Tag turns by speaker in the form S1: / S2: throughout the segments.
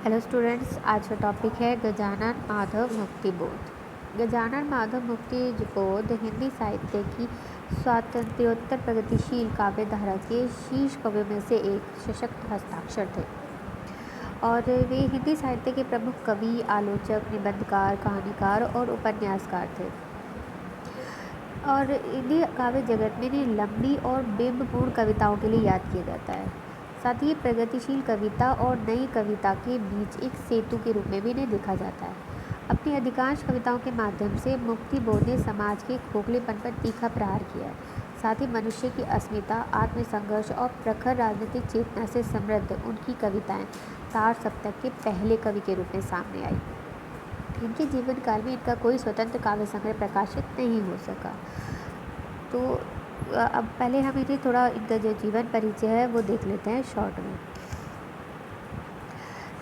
S1: Hello students, आज का topic है गजानन माधव मुक्तिबोध। गजानन माधव मुक्तिबोध हिंदी साहित्य की स्वातंत्र्योत्तर प्रगतिशील काव्य धारा के शीर्ष कवियों में से एक सशक्त हस्ताक्षर थे और वे हिंदी साहित्य के प्रमुख कवि, आलोचक, निबंधकार, कहानीकार और उपन्यासकार थे। और हिंदी काव्य जगत में इन्हें लंबी और बिंबपूर्ण कविताओं के लिए याद किया जाता है। साथ ही प्रगतिशील कविता और नई कविता के बीच एक सेतु के रूप में भी इन्हें देखा जाता है। अपनी अधिकांश कविताओं के माध्यम से मुक्तिबोध ने समाज के खोखलेपन पर तीखा प्रहार किया है। साथ ही मनुष्य की अस्मिता, आत्मसंघर्ष और प्रखर राजनीतिक चेतना से समृद्ध उनकी कविताएं तार सप्तक के पहले कवि के रूप में सामने आई। इनके जीवन काल में इनका कोई स्वतंत्र काव्य संग्रह प्रकाशित नहीं हो सका। तो अब पहले हम इन्हें थोड़ा इनका जो जीवन परिचय है वो देख लेते हैं शॉर्ट में।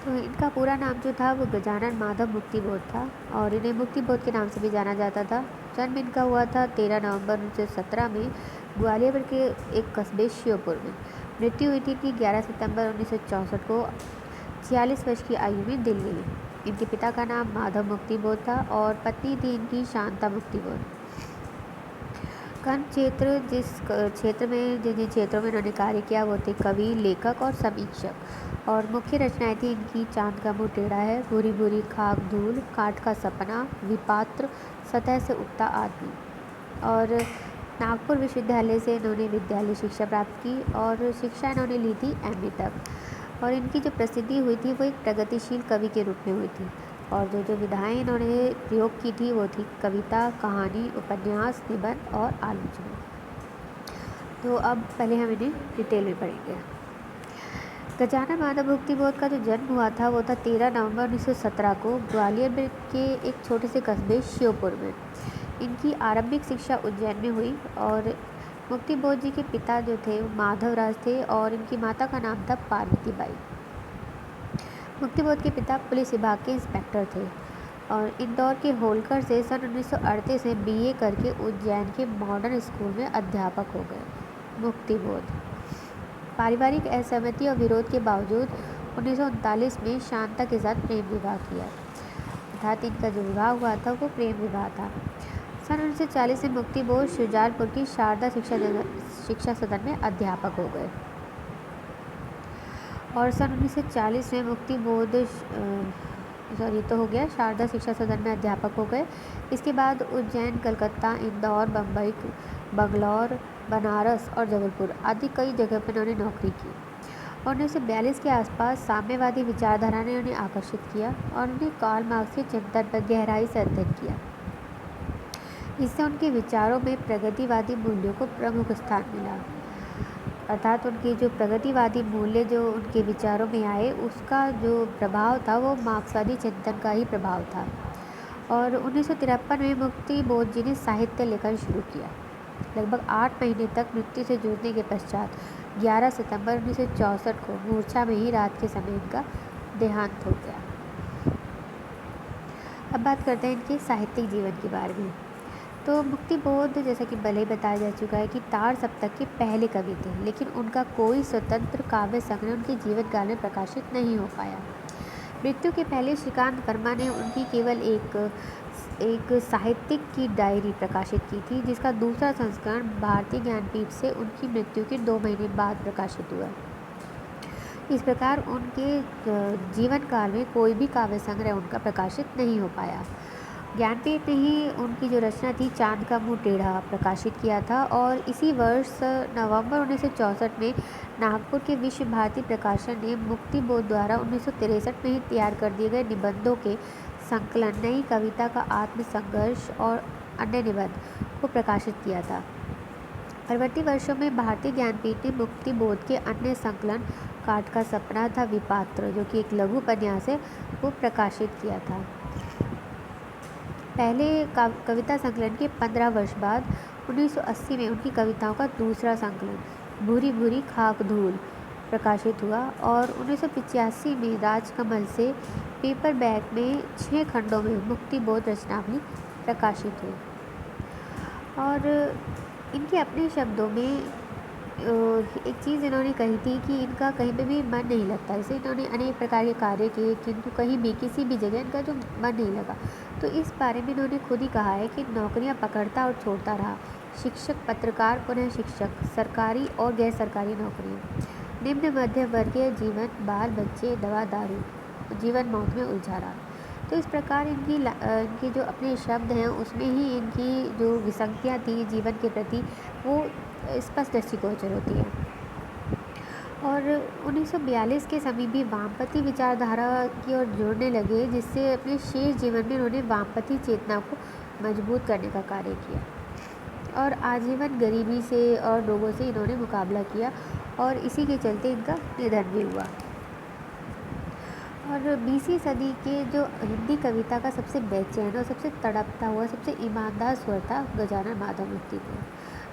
S1: तो इनका पूरा नाम जो था वो गजानन माधव मुक्तिबोध था और इन्हें मुक्तिबोध के नाम से भी जाना जाता था। जन्म इनका हुआ था 13 नवंबर 1917 में ग्वालियर के एक कस्बे श्योपुर में। मृत्यु हुई थी इनकी 11 सितंबर 1964 को 46 वर्ष की आयु में दिल्ली में। इनके पिता का नाम माधव मुक्तिबोध था और पत्नी थी इनकी शांता मुक्तिबोध। कर्म क्षेत्र जिन क्षेत्रों में इन्होंने कार्य किया वो थे कवि, लेखक और समीक्षक। और मुख्य रचनाएं थी इनकी चांद का मुंह टेढ़ा है, भूरी भूरी खाक धूल, काठ का सपना, विपात्र, सतह से उठता आदमी। और नागपुर विश्वविद्यालय से इन्होंने विद्यालय शिक्षा प्राप्त की और शिक्षा इन्होंने ली थी MA तक। और इनकी जो प्रसिद्धि हुई थी वो एक प्रगतिशील कवि के रूप में हुई थी और जो विधाएं इन्होंने प्रयोग की थी वो थी कविता, कहानी, उपन्यास, निबंध और आलोचना। तो अब पहले हम इन्हें डिटेल में पढ़ेंगे। गजानन माधव मुक्तिबोध का जो जन्म हुआ था वो था 13 नवंबर 1917 को ग्वालियर के एक छोटे से कस्बे श्योपुर में। इनकी आरंभिक शिक्षा उज्जैन में हुई और मुक्तिबोध जी के पिता जो थे वो माधवराज थे और इनकी माता का नाम था पार्वती बाई। मुक्तिबोध के पिता पुलिस विभाग के इंस्पेक्टर थे और इंदौर के होलकर से सन 1938 में BA करके उज्जैन के मॉडर्न स्कूल में अध्यापक हो गए। मुक्तिबोध पारिवारिक असहमति और विरोध के बावजूद 1939 में शांता के साथ प्रेम विवाह किया, अर्थात इनका जो विवाह हुआ था वो प्रेम विवाह था। सन 1940 में मुक्तिबोध शुजालपुर की शारदा शिक्षा सदन में अध्यापक हो गए और सन 1940 में मुक्तिबोध शारदा शिक्षा सदन में अध्यापक हो गए। इसके बाद उज्जैन, कलकत्ता, इंदौर, बम्बई, बंगलौर, बनारस और जबलपुर आदि कई जगह पर इन्होंने नौकरी की। 1942 के आसपास साम्यवादी विचारधारा ने उन्हें आकर्षित किया और उन्हें कार्ल मार्क्स के चिंतन पर गहराई से अध्ययन किया। इससे उनके विचारों में प्रगतिवादी मूल्यों को प्रमुख स्थान मिला, अर्थात उनके जो प्रगतिवादी मूल्य जो उनके विचारों में आए उसका जो प्रभाव था वो मार्क्सवादी चिंतन का ही प्रभाव था। और 1953 में मुक्तिबोध जी ने साहित्य लेखन शुरू किया। लगभग 8 महीने तक मृत्यु से जूझने के पश्चात 11 सितंबर 1964 को मूर्छा में ही रात के समय इनका देहांत हो गया। अब बात करते हैं इनके साहित्यिक जीवन के बारे में। तो मुक्तिबोध जैसा कि पहले ही बताया जा चुका है कि तार सप्तक के पहले कवि थे, लेकिन उनका कोई स्वतंत्र काव्य संग्रह उनके जीवन काल में प्रकाशित नहीं हो पाया। मृत्यु के पहले श्रीकांत वर्मा ने उनकी केवल एक साहित्यिक की डायरी प्रकाशित की थी, जिसका दूसरा संस्करण भारतीय ज्ञानपीठ से उनकी मृत्यु के 2 महीने बाद प्रकाशित हुआ। इस प्रकार उनके जीवन काल में कोई भी काव्य संग्रह उनका प्रकाशित नहीं हो पाया। ज्ञानपीठ ने ही उनकी जो रचना थी चांद का मुंह टेढ़ा प्रकाशित किया था और इसी वर्ष नवंबर 1964 में नागपुर के विश्व भारती प्रकाशन ने मुक्तिबोध द्वारा 1963 में ही तैयार कर दिए गए निबंधों के संकलन नई कविता का आत्मसंघर्ष और अन्य निबंध को प्रकाशित किया था। परवर्ती वर्षों में भारतीय ज्ञानपीठ ने मुक्तिबोध के अन्य संकलन काठ का सपना था विपात्र, जो कि एक लघु उपन्यास है, वो प्रकाशित किया था। पहले कविता संकलन के 15 वर्ष बाद 1980 में उनकी कविताओं का दूसरा संकलन भूरी भूरी खाक धूल प्रकाशित हुआ और 1985 में राजकमल से पेपरबैक में 6 खंडों में मुक्तिबोध रचनावली प्रकाशित हुई। और इनके अपने शब्दों में एक चीज़ इन्होंने कही थी कि इनका कहीं पे भी मन नहीं लगता। जैसे इन्होंने अनेक प्रकार के कार्य किए, किंतु कहीं भी किसी भी जगह इनका जो मन नहीं लगा। तो इस बारे में इन्होंने खुद ही कहा है कि नौकरियां पकड़ता और छोड़ता रहा, शिक्षक, पत्रकार, पुनः शिक्षक, सरकारी और गैर सरकारी नौकरियाँ, निम्न मध्य वर्गीय जीवन, बाल बच्चे, दवा दारू, जीवन मौत में उलझा रहा। तो इस प्रकार इनकी जो अपने शब्द हैं उसमें ही इनकी जो विसंगतियाँ थी जीवन के प्रति, वो स्पष्ट दृष्टिगोचर होती है। और 1942 के समीप भी वामपंथी विचारधारा की ओर जुड़ने लगे, जिससे अपने शेष जीवन में उन्होंने वामपंथी चेतना को मजबूत करने का कार्य किया और आजीवन गरीबी से और रोगों से इन्होंने मुकाबला किया और इसी के चलते इनका निधन भी हुआ। और 20वीं सदी के जो हिंदी कविता का सबसे बेचैन और सबसे तड़पता हुआ, सबसे ईमानदार स्वर था गजानन माधव मुक्ति को।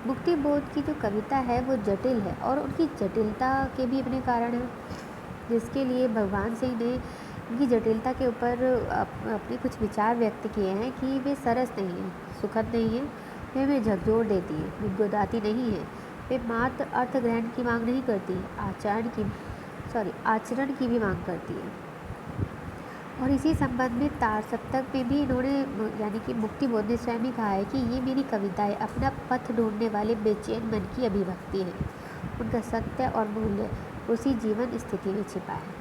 S1: मुक्ति बोध की जो कविता है वो जटिल है और उनकी जटिलता के भी अपने कारण हैं, जिसके लिए भगवान सिंह ने उनकी जटिलता के ऊपर अपने कुछ विचार व्यक्त किए हैं कि वे सरस नहीं हैं, सुखद नहीं हैं, वे हमें झकझोर देती हैं, गुदगुदाती नहीं है, वे मात्र अर्थ ग्रहण की मांग नहीं करती, आचरण की भी मांग करती है। और इसी संबंध में तार सप्तक में भी इन्होंने यानी कि मुक्ति बोध ने स्वयं ही कहा है कि ये मेरी कविताएं अपना पथ ढूंढने वाले बेचैन मन की अभिव्यक्ति है, उनका सत्य और मूल्य उसी जीवन स्थिति में छिपा है।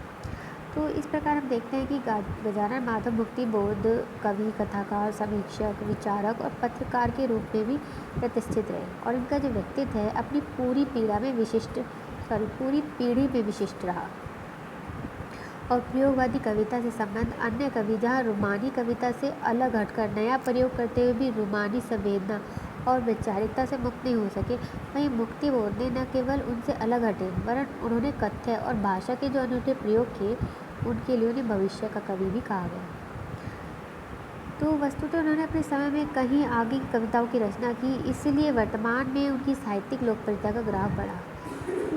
S1: तो इस प्रकार हम देखते हैं कि गजानन माधव मुक्ति बोध कवि, कथाकार, समीक्षक, विचारक और पत्रकार के रूप में भी प्रतिष्ठित रहे और इनका जो व्यक्तित्व है अपनी पूरी पीढ़ी में विशिष्ट रहा। और प्रयोगवादी कविता से संबंध अन्य कवि जहाँ रोमानी कविता से अलग हटकर नया प्रयोग करते हुए भी रोमानी संवेदना और वैचारिकता से मुक्त नहीं हो सके, वहीं मुक्ति बोध ने न केवल उनसे अलग हटे वरन उन्होंने कथ्य और भाषा के जो अनूठे प्रयोग किए, उनके लिए उन्हें भविष्य का कवि भी कहा गया। तो वस्तुतः उन्होंने अपने समय में कहीं आगे की कविताओं की रचना की, इसलिए वर्तमान में उनकी साहित्यिक लोकप्रियता का ग्राफ बढ़ा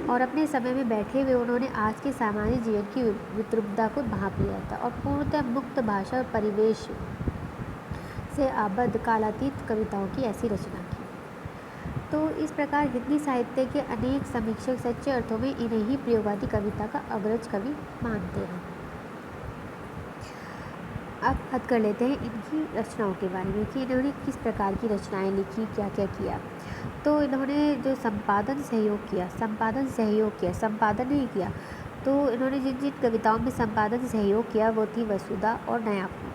S1: और अपने समय में बैठे हुए उन्होंने आज के सामान्य जीवन की विद्रुपता को भांप लिया था और पूर्णतः मुक्त भाषा और परिवेश से आबद्ध कालातीत कविताओं की ऐसी रचना की। तो इस प्रकार हिंदी साहित्य के अनेक समीक्षक सच्चे अर्थों में इन्हें ही प्रयोगवादी कविता का अग्रज कवि मानते हैं। अब बात कर लेते हैं इनकी रचनाओं के बारे में कि इन्होंने किस प्रकार की रचनाएं लिखी, क्या क्या किया। तो इन्होंने जो संपादन नहीं किया, तो इन्होंने जिन जिन कविताओं में संपादन सहयोग किया वो थी वसुधा और नयापन।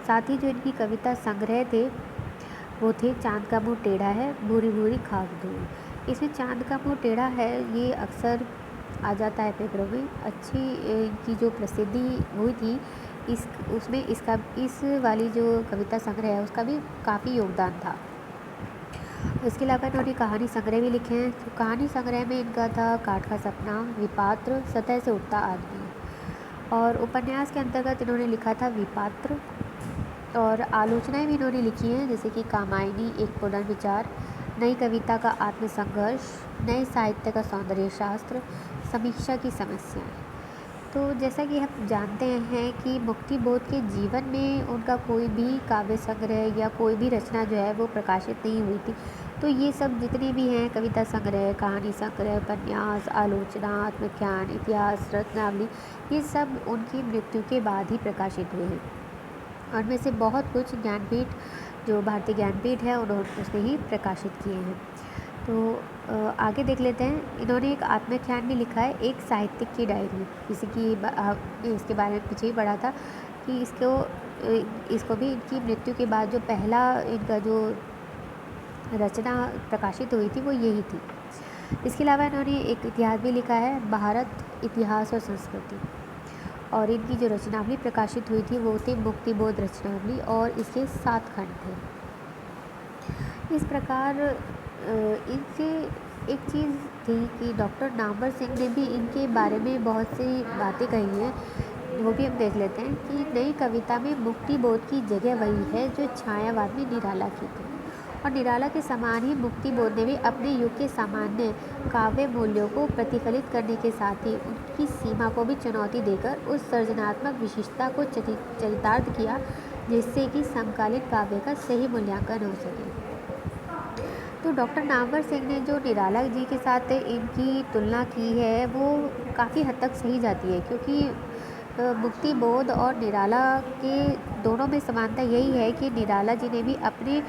S1: साथ ही जो इनकी कविता संग्रह थे वो थे चांद का मुँह टेढ़ा है, भूरी भूरी खाक धूल। इसमें चांद का मुँह टेढ़ा है ये अक्सर आ जाता है पेपरों में, अच्छी इनकी जो प्रसिद्धि हुई थी इस वाली जो कविता संग्रह है उसका भी काफ़ी योगदान था। इसके अलावा इन्होंने कहानी संग्रह भी लिखे हैं। तो कहानी संग्रह में इनका था काठ का सपना, विपात्र, सतह से उठता आदमी। और उपन्यास के अंतर्गत इन्होंने लिखा था विपात्र। और आलोचनाएं भी इन्होंने लिखी हैं, जैसे कि कामायनी, एक पुनर्विचार, नई कविता का आत्मसंघर्ष, नए साहित्य का सौंदर्य शास्त्र, समीक्षा की समस्याएं। तो जैसा कि हम जानते हैं कि मुक्ति बोध के जीवन में उनका कोई भी काव्य संग्रह या कोई भी रचना जो है वो प्रकाशित नहीं हुई थी। तो ये सब जितने भी हैं कविता संग्रह, कहानी संग्रह, उपन्यास, आलोचना, आत्मख्यान, इतिहास, रत्नावली, ये सब उनकी मृत्यु के बाद ही प्रकाशित हुए हैं। और में से बहुत कुछ ज्ञानपीठ, जो भारतीय ज्ञानपीठ है, उसने ही प्रकाशित किए हैं। तो आगे देख लेते हैं। इन्होंने एक आत्मख्यान भी लिखा है, एक साहित्यिक की डायरी, जैसे कि इसके बारे में पीछे ही पढ़ा था कि इसको भी इनकी मृत्यु के बाद जो पहला इनका जो रचना प्रकाशित हुई थी वो यही थी। इसके अलावा इन्होंने एक इतिहास भी लिखा है, भारत, इतिहास और संस्कृति। और इनकी जो रचनावली प्रकाशित हुई थी वो थी मुक्ति बोध रचनावली और इसके 7 खंड थे। इस प्रकार इनसे एक चीज़ थी कि डॉक्टर नामवर सिंह ने भी इनके बारे में बहुत सी बातें कही हैं, वो भी हम देख लेते हैं कि नई कविता में मुक्ति बोध की जगह वही है जो छायावाद में निराला की थी। और निराला के समान ही मुक्ति बोध ने भी अपने युग के सामान्य काव्य मूल्यों को प्रतिफलित करने के साथ ही उनकी सीमा को भी चुनौती देकर उस सृजनात्मक विशिष्टता को चरितार्थ किया, जिससे कि समकालीन काव्य का सही मूल्यांकन हो सके। तो डॉक्टर नामवर सिंह ने जो निराला जी के साथ इनकी तुलना की है वो काफ़ी हद तक सही जाती है, क्योंकि मुक्ति बोध और निराला के दोनों में समानता यही है कि निराला जी ने भी अपने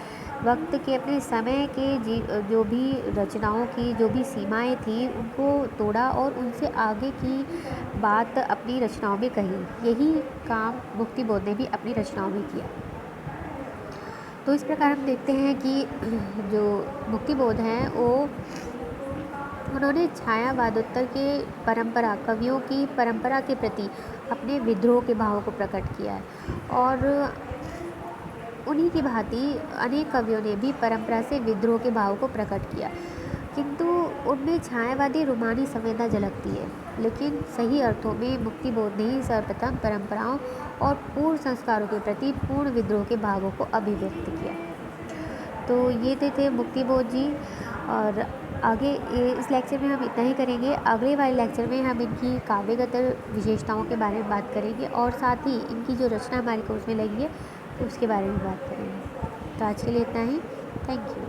S1: वक्त के, अपने समय के जो भी रचनाओं की जो भी सीमाएं थी उनको तोड़ा और उनसे आगे की बात अपनी रचनाओं में कही। यही काम मुक्ति बोध ने भी अपनी रचनाओं में किया। तो इस प्रकार हम देखते हैं कि जो मुक्ति बोध हैं वो उन्होंने छायावादोत्तर के परंपरा, कवियों की परंपरा के प्रति अपने विद्रोह के भावों को प्रकट किया है, और उन्हीं की भांति अनेक कवियों ने भी परंपरा से विद्रोह के भाव को प्रकट किया, किंतु उनमें छायावादी रोमानी संवेदना झलकती है। लेकिन सही अर्थों में मुक्ति बोध ने ही सर्वप्रथम परंपराओं और पूर्व संस्कारों के प्रति पूर्ण विद्रोह के भावों को अभिव्यक्त किया। तो ये थे मुक्ति बोध जी। और आगे इस लेक्चर में हम इतना ही करेंगे। अगले वाले लेक्चर में हम इनकी काव्यगत विशेषताओं के बारे में बात करेंगे, और साथ ही इनकी जो रचना हमारे कोर्स में लगी है उसके बारे में बात करेंगे। तो आज के लिए इतना ही। Thank you.